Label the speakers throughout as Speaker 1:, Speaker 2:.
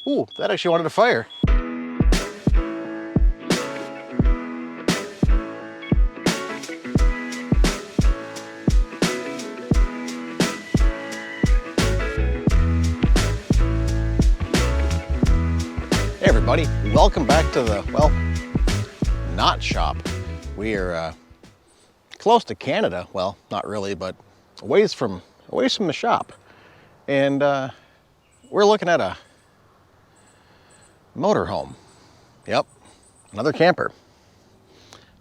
Speaker 1: Ooh, that actually wanted to fire. Hey everybody, welcome back to the, well, not shop. We are close to Canada. Well, not really, but a ways from the shop. And we're looking at a motorhome. Yep, another camper.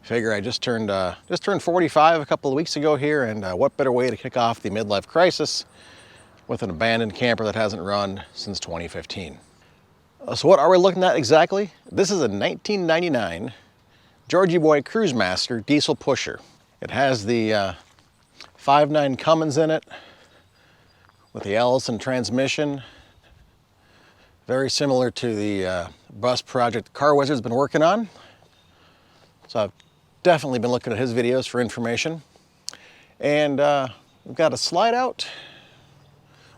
Speaker 1: Figure I just turned 45 a couple of weeks ago here, and what better way to kick off the midlife crisis with an abandoned camper that hasn't run since 2015. So what are we looking at exactly? This is a 1999 Georgieboy Cruisemaster diesel pusher. It has the 5.9 Cummins in it with the Allison transmission. Very similar to the bus project Car Wizard's been working on. So I've definitely been looking at his videos for information. And we've got a slide out,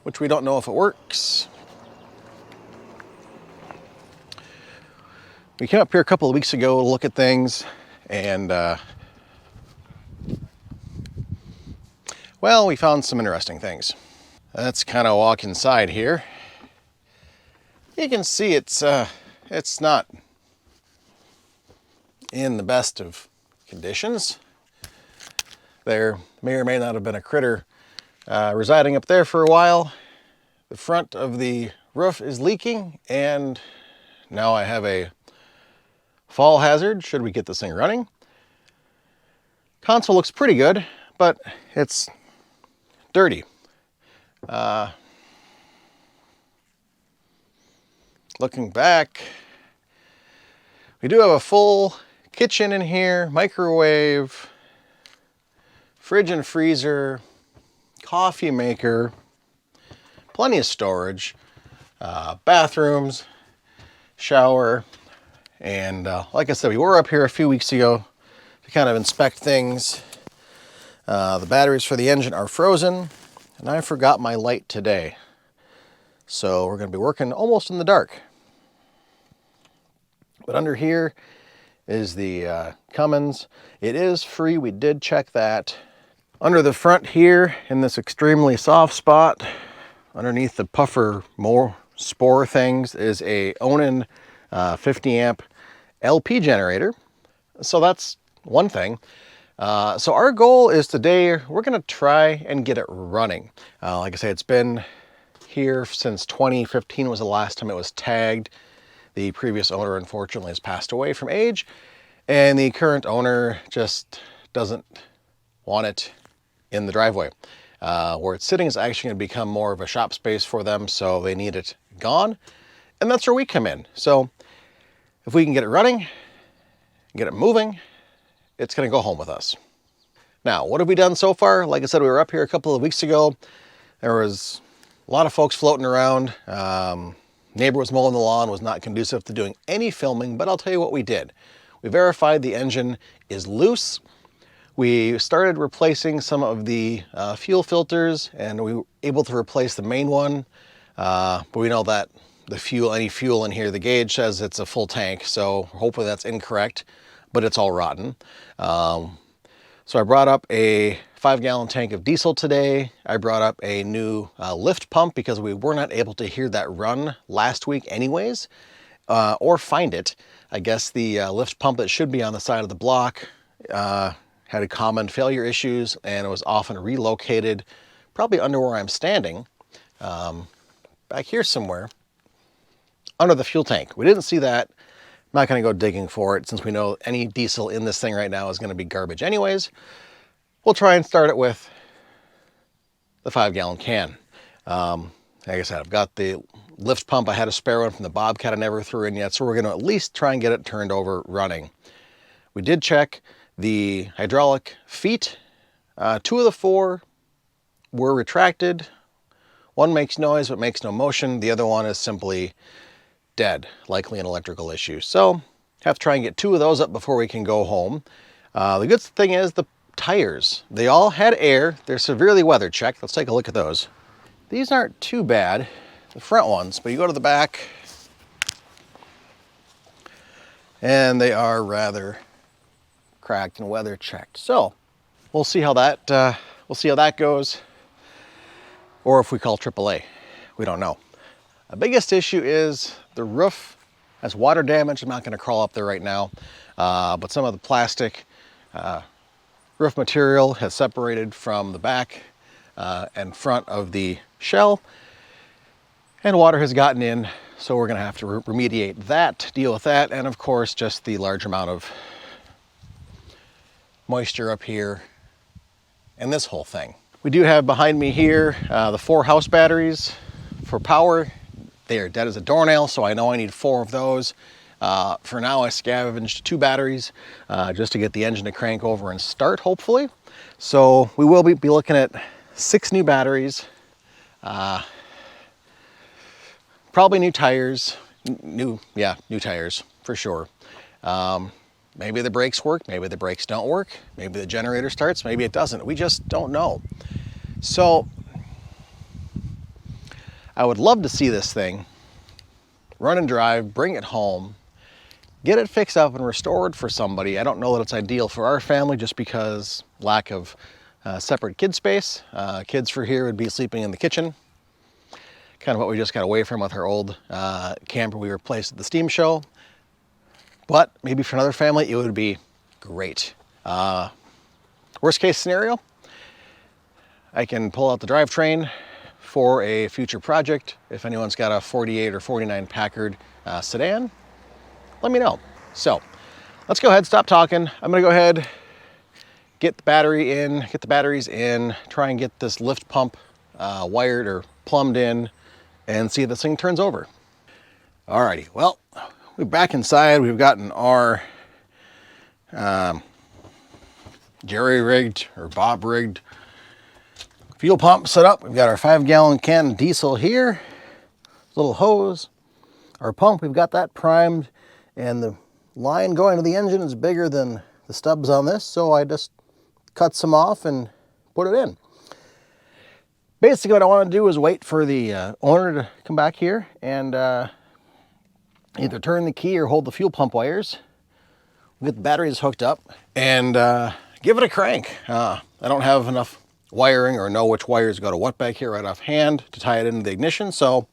Speaker 1: which we don't know if it works. We came up here a couple of weeks ago to look at things, and well, we found some interesting things. Let's kind of walk inside here. You can see it's not in the best of conditions. There may or may not have been a critter residing up there for a while. The front of the roof is leaking, and now I have a fall hazard should we get this thing running. Console looks pretty good, but it's dirty. Looking back, we do have a full kitchen in here, microwave, fridge and freezer, coffee maker, plenty of storage, bathrooms, shower. And like I said, we were up here a few weeks ago to kind of inspect things. The batteries for the engine are frozen, and I forgot my light today. So we're going to be working almost in the dark. But under here is the Cummins. It is free, we did check that. Under the front here, in this extremely soft spot, underneath the puffer more spore things, is a Onan 50 amp LP generator. So that's one thing. So our goal is today, we're gonna try and get it running. Like I say, it's been here since 2015 was the last time it was tagged. The previous owner unfortunately has passed away from age, and the current owner just doesn't want it in the driveway. Where it's sitting is actually gonna become more of a shop space for them, so they need it gone. And that's where we come in. So if we can get it running, get it moving, it's gonna go home with us. Now, what have we done so far? Like I said, we were up here a couple of weeks ago. There was a lot of folks floating around. Neighbor was mowing the lawn, was not conducive to doing any filming, but I'll tell you what we did. We verified the engine is loose. We started replacing some of the fuel filters, and we were able to replace the main one. But we know that any fuel in here, the gauge says it's a full tank, so hopefully that's incorrect, but it's all rotten. So I brought up a 5-gallon tank of diesel today. I brought up a new lift pump because we were not able to hear that run last week anyways, or find it. I guess the lift pump that should be on the side of the block had common failure issues, and it was often relocated, probably under where I'm standing, back here somewhere, under the fuel tank. We didn't see that. I'm not gonna go digging for it since we know any diesel in this thing right now is gonna be garbage anyways. We'll try and start it with the 5-gallon can. Like I said, I've got the lift pump. I had a spare one from the Bobcat I never threw in yet, so we're gonna at least try and get it turned over running. We did check the hydraulic feet. 2 of the 4 were retracted. One makes noise but makes no motion. The other one is simply dead, likely an electrical issue. So have to try and get 2 of those up before we can go home. The good thing is the tires, they all had air. They're severely weather checked. Let's take a look at those. These aren't too bad, the front ones, but you go to the back, and they are rather cracked and weather checked. So we'll see how that goes, or if we call AAA. We don't know. The biggest issue is the roof has water damage. I'm not going to crawl up there right now, but some of the plastic roof material has separated from the back and front of the shell, and water has gotten in, so we're going to have to remediate that, deal with that, and of course just the large amount of moisture up here and this whole thing. We do have behind me here the 4 house batteries for power. They are dead as a doornail, so I know I need 4 of those. For now, I scavenged 2 batteries just to get the engine to crank over and start, hopefully. So we will be looking at 6 new batteries, probably new tires, new tires for sure. Maybe the brakes work, maybe the brakes don't work, maybe the generator starts, maybe it doesn't. We just don't know. So I would love to see this thing run and drive, bring it home, get it fixed up and restored for somebody. I don't know that it's ideal for our family just because lack of separate kid space. Kids for here would be sleeping in the kitchen, kind of what we just got away from with our old camper we replaced at the steam show. But maybe for another family, it would be great. Worst case scenario, I can pull out the drivetrain for a future project. If anyone's got a 48 or 49 Packard sedan, let me know. So let's go ahead, stop talking. I'm gonna go ahead, get the batteries in, try and get this lift pump wired or plumbed in and see if this thing turns over. Alrighty, well, we're back inside. We've gotten our jerry-rigged or bob-rigged fuel pump set up. We've got our 5-gallon can of diesel here, little hose. Our pump, we've got that primed, and the line going to the engine is bigger than the stubs on this, so I just cut some off and put it in. Basically what I want to do is wait for the owner to come back here and either turn the key or hold the fuel pump wires, get the batteries hooked up, and give it a crank. I don't have enough wiring or know which wires go to what back here right offhand to tie it into the ignition, so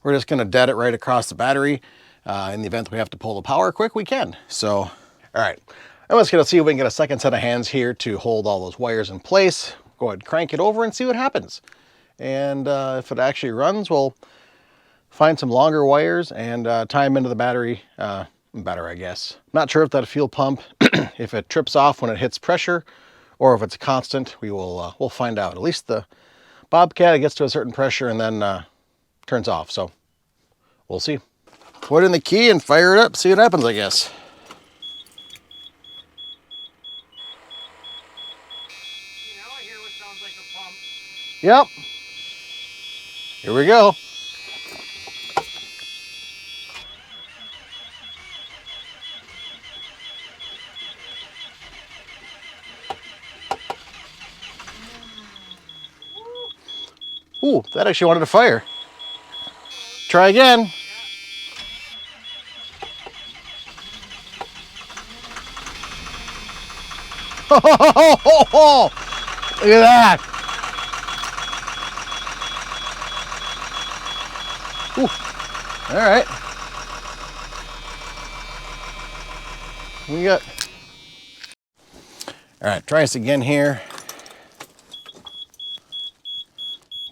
Speaker 1: we're just going to dead it right across the battery. In the event that we have to pull the power quick, we can. So, all right, I'm just going to see if we can get a second set of hands here to hold all those wires in place. Go ahead, crank it over and see what happens. And if it actually runs, we'll find some longer wires and tie them into the battery, I guess. Not sure if that fuel pump, if it trips off when it hits pressure, or if it's constant. We'll find out. At least the Bobcat, it gets to a certain pressure and then turns off. So we'll see. Put in the key and fire it up. See what happens, I guess.
Speaker 2: Now I hear what sounds like a pump.
Speaker 1: Yep. Here we go. Ooh, that actually wanted to fire. Try again. Oh, look at that. Ooh. All right. We got. All right, try this again here.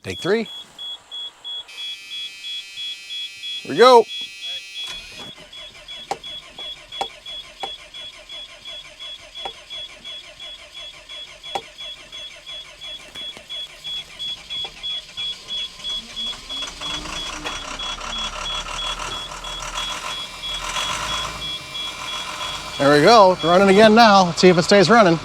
Speaker 1: Take 3. Here we go. There we go. It's running again now. Let's see if it stays running.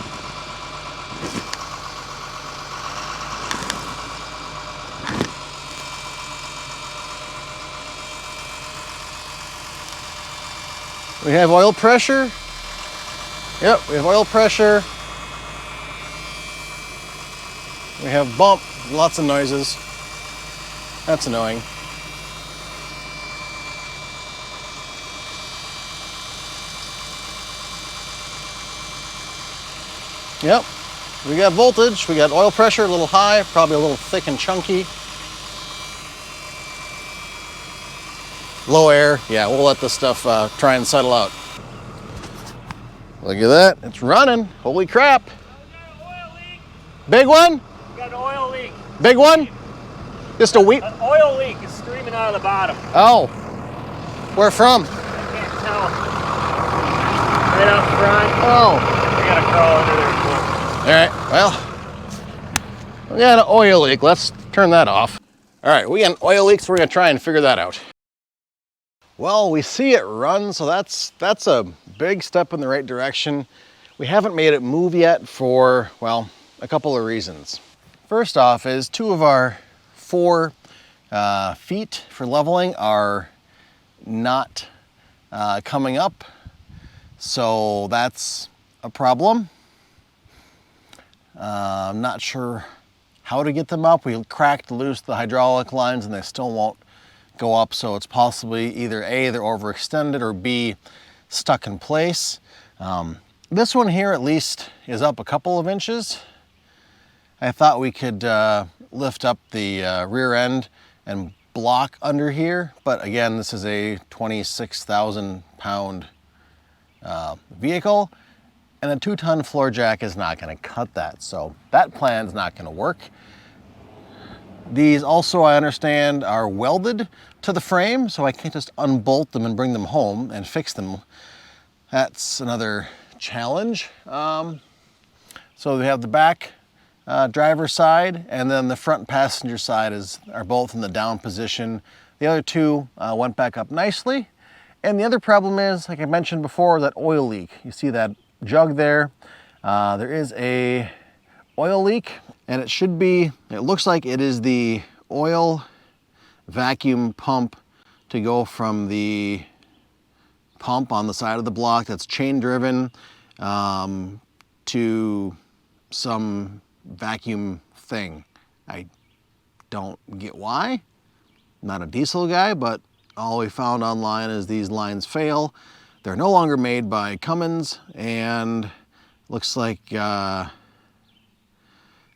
Speaker 1: We have oil pressure. Yep, we have oil pressure. We have bump, lots of noises. That's annoying. Yep, we got voltage, we got oil pressure a little high, probably a little thick and chunky. Low air, yeah, we'll let this stuff try and settle out. Look at that, it's running, holy crap.
Speaker 2: Oil leak.
Speaker 1: Big one?
Speaker 2: We got an oil leak.
Speaker 1: Big one? Just a wheat?
Speaker 2: An oil leak is streaming out of the bottom.
Speaker 1: Oh, where from?
Speaker 2: I can't tell. Right up front.
Speaker 1: Oh.
Speaker 2: I gotta crawl under there.
Speaker 1: All right, well, we got an oil leak. Let's turn that off. All right, we got an oil leak, so we're gonna try and figure that out. Well, we see it run, so that's a big step in the right direction. We haven't made it move yet for, well, a couple of reasons. First off is 2 of our 4 feet for leveling are not coming up, so that's a problem. I'm not sure how to get them up. We cracked loose the hydraulic lines and they still won't go up, so it's possibly either A, they're overextended, or B, stuck in place. This one here at least is up a couple of inches. I thought we could lift up the rear end and block under here, but again, this is a 26,000 pound vehicle, and a 2-ton floor jack is not gonna cut that, so that plan's not gonna work. These also, I understand, are welded to the frame, so I can't just unbolt them and bring them home and fix them. That's another challenge. So we have the back driver's side, and then the front passenger side are both in the down position. The other 2 went back up nicely. And the other problem is, like I mentioned before, that oil leak. You see that jug there? There is a oil leak, and it looks like it is the oil vacuum pump to go from the pump on the side of the block that's chain driven to some vacuum thing. I don't get why. I'm not a diesel guy, but all we found online is these lines fail. They're no longer made by Cummins, and looks like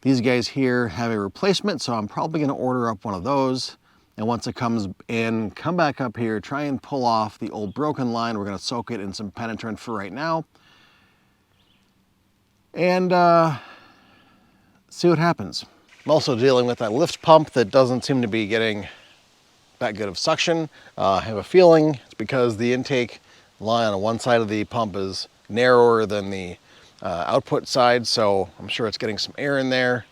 Speaker 1: these guys here have a replacement, so I'm probably gonna order up one of those. And once it comes in, come back up here, try and pull off the old broken line. We're gonna soak it in some penetrant for right now. And see what happens. I'm also dealing with that lift pump that doesn't seem to be getting that good of suction. I have a feeling it's because the intake line on one side of the pump is narrower than the output side, so I'm sure it's getting some air in there.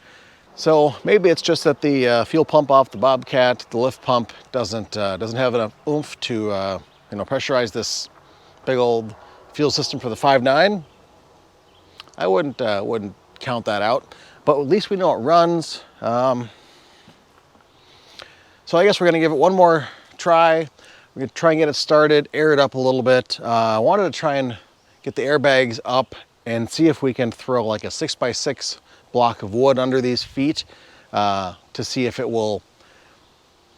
Speaker 1: So maybe it's just that the fuel pump off the Bobcat, the lift pump, doesn't have enough oomph to pressurize this big old fuel system for the 5.9. I wouldn't count that out, but at least we know it runs. So I guess we're gonna give it one more try. We're gonna try and get it started, air it up a little bit. I wanted to try and get the airbags up and see if we can throw like a 6x6 block of wood under these feet to see if it will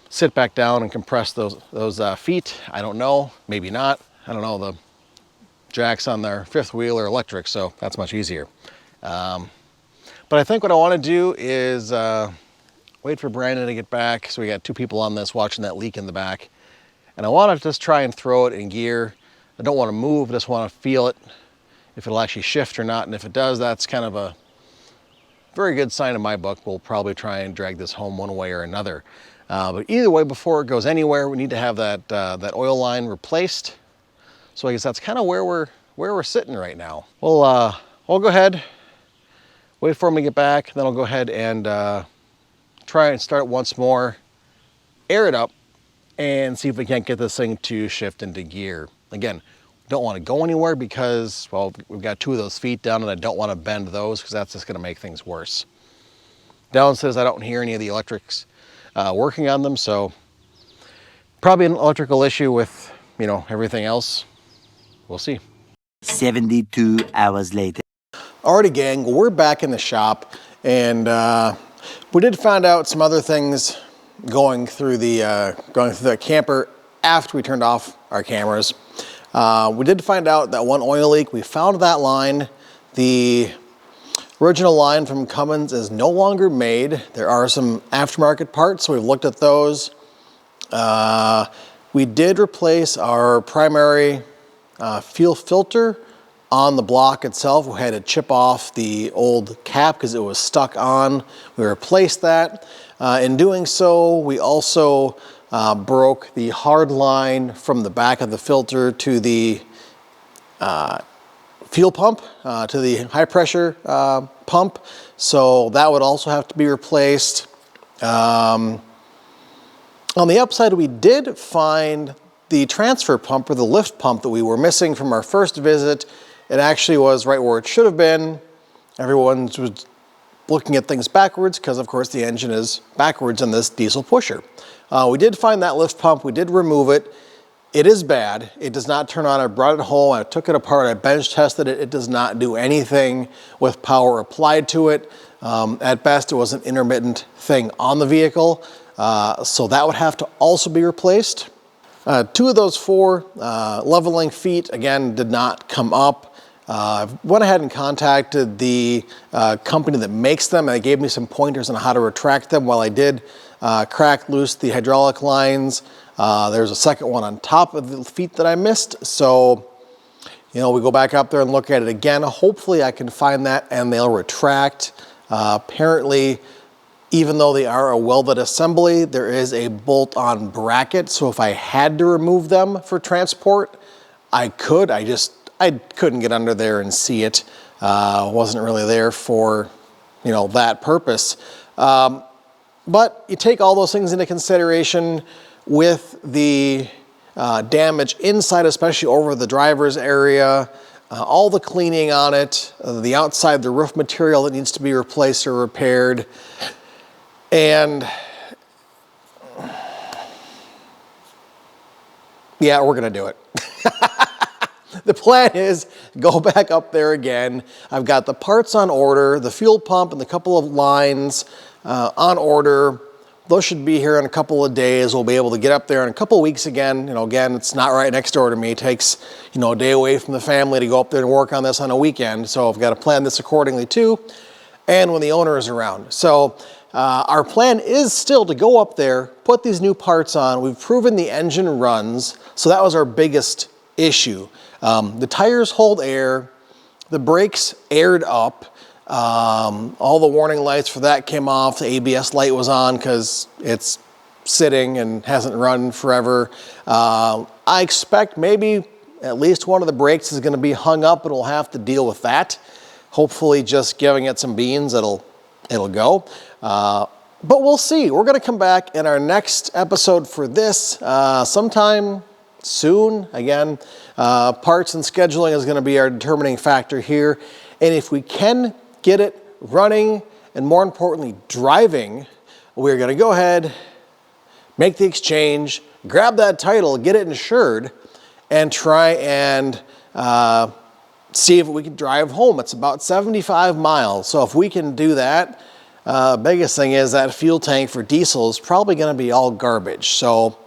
Speaker 1: sit back down and compress those feet. I don't know, maybe not. I don't know, the jacks on their 5th wheel are electric, so that's much easier. But I think what I want to do is wait for Brandon to get back. So we got 2 people on this watching that leak in the back. And I want to just try and throw it in gear. I don't want to move, I just want to feel it, if it'll actually shift or not. And if it does, that's kind of a very good sign in my book. We'll probably try and drag this home one way or another. But either way, before it goes anywhere, we need to have that oil line replaced. So I guess that's kind of where we're sitting right now. We'll go ahead, wait for him to get back, then I'll go ahead and try and start it once more, air it up, and see if we can't get this thing to shift into gear. Again, don't want to go anywhere because, well, we've got 2 of those feet down and I don't want to bend those because that's just going to make things worse. Dallin says I don't hear any of the electrics working on them, so probably an electrical issue with, everything else. We'll see.
Speaker 3: 72 hours later.
Speaker 1: Alrighty, gang, well, we're back in the shop, and we did find out some other things going through the camper after we turned off our cameras. We did find out that one oil leak. We found that line. The Original line from Cummins is no longer made. There are some aftermarket parts, so we've looked at those. We did replace our primary fuel filter on the block itself. We had to chip off the old cap because it was stuck on. We replaced that. In doing so, we also broke the hard line from the back of the filter to the fuel pump, to the high pressure pump. So that would also have to be replaced. On the upside, we did find the transfer pump, or the lift pump, that we were missing from our first visit. It actually was right where it should have been. Everyone was looking at things backwards because, of course, the engine is backwards in this diesel pusher. We did find that lift pump. We did remove it. It is bad. It does not turn on. I brought it home. I took it apart. I bench tested it. It does not do anything with power applied to it. At best, it was an intermittent thing on the vehicle. So that would have to also be replaced. 2 of those 4 leveling feet, again, did not come up. I went ahead and contacted the company that makes them, and they gave me some pointers on how to retract them. While I did crack loose the hydraulic lines, there's a second one on top of the feet that I missed. So, you know, we go back up there and look at it again. Hopefully I can find that and they'll retract. Apparently, even though they are a welded assembly, there is a bolt-on bracket. So if I had to remove them for transport, I could. I couldn't get under there and see it. Wasn't really there for, you know, that purpose. But you take all those things into consideration with the damage inside, especially over the driver's area, all the cleaning on it, the outside, the roof material that needs to be replaced or repaired. And yeah, we're gonna do it. The plan is go back up there again. I've got the parts on order, the fuel pump and the couple of lines on order. Those should be here in a couple of days. We'll be able to get up there in a couple of weeks again. You know, again, it's not right next door to me. It takes, you know, a day away from the family to go up there and work on this on a weekend. So I've got to plan this accordingly too, and when the owner is around. So our plan is still to go up there, put these new parts on. We've proven the engine runs, so that was our biggest issue. The tires hold air, the brakes aired up, all the warning lights for that came off, the ABS light was on because it's sitting and hasn't run forever. I expect maybe at least one of the brakes is going to be hung up and we'll have to deal with that. Hopefully just giving it some beans, it'll go. But we'll see. We're going to come back in our next episode for this sometime soon. Again, parts and scheduling is going to be our determining factor here. And if we can get it running and, more importantly, driving, we're going to go ahead, make the exchange, grab that title, get it insured, and try and see if we can drive home. It's about 75 miles. So if we can do that, biggest thing is that fuel tank for diesel is probably going to be all garbage. So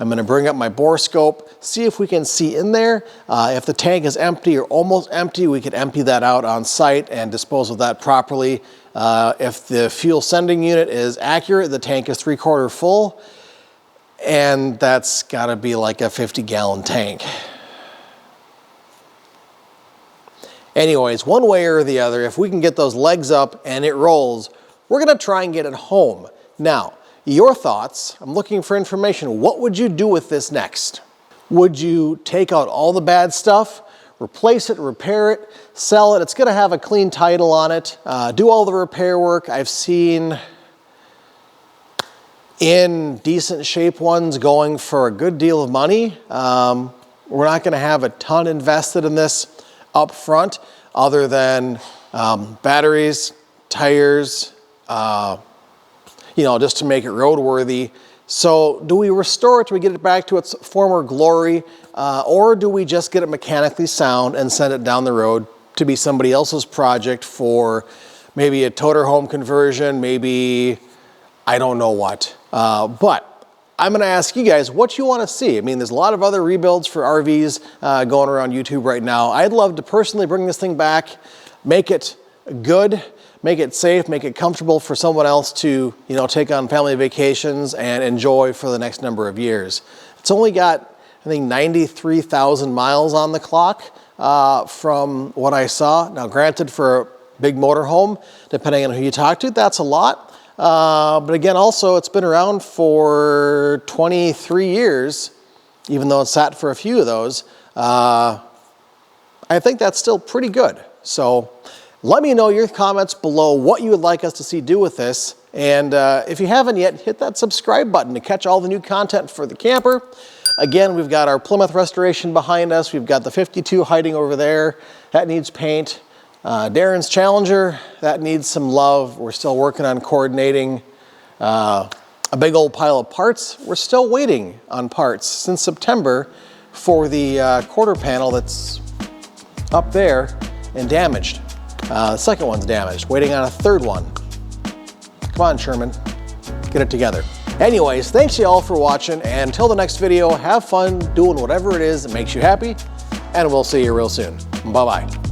Speaker 1: I'm going to bring up my bore scope, see if we can see in there. If the tank is empty or almost empty, we could empty that out on site and dispose of that properly. If the fuel sending unit is accurate, the tank is 3/4 full, and that's got to be like a 50-gallon tank. Anyways, one way or the other, if we can get those legs up and it rolls, we're going to try and get it home. Now, your thoughts, I'm looking for information. What would you do with this next? Would you take out all the bad stuff, replace it, repair it, sell it? It's going to have a clean title on it. Do all the repair work. I've seen in decent shape ones going for a good deal of money. We're not going to have a ton invested in this up front other than batteries, tires, you know, just to make it roadworthy. So do we restore it? Do we get it back to its former glory? Or do we just get it mechanically sound and send it down the road to be somebody else's project for maybe a toter home conversion, maybe I don't know what. But I'm gonna ask you guys what you wanna see. I mean, there's a lot of other rebuilds for RVs going around YouTube right now. I'd love to personally bring this thing back, make it good, make it safe, make it comfortable for someone else to, you know, take on family vacations and enjoy for the next number of years. It's only got, I think, 93,000 miles on the clock from what I saw. Now, granted, for a big motorhome, depending on who you talk to, that's a lot. But again, also, it's been around for 23 years, even though it's sat for a few of those. I think that's still pretty good. So let me know your comments below what you would like us to see do with this. And if you haven't yet, hit that subscribe button to catch all the new content for the camper. Again, we've got our Plymouth restoration behind us. We've got the 52 hiding over there. That needs paint. Darren's Challenger, that needs some love. We're still working on coordinating a big old pile of parts. We're still waiting on parts since September for the quarter panel that's up there and damaged. The second one's damaged, waiting on a third one. Come on, Sherman, get it together. Anyways, thanks y'all for watching, and until the next video, have fun doing whatever it is that makes you happy, and we'll see you real soon. Bye-bye.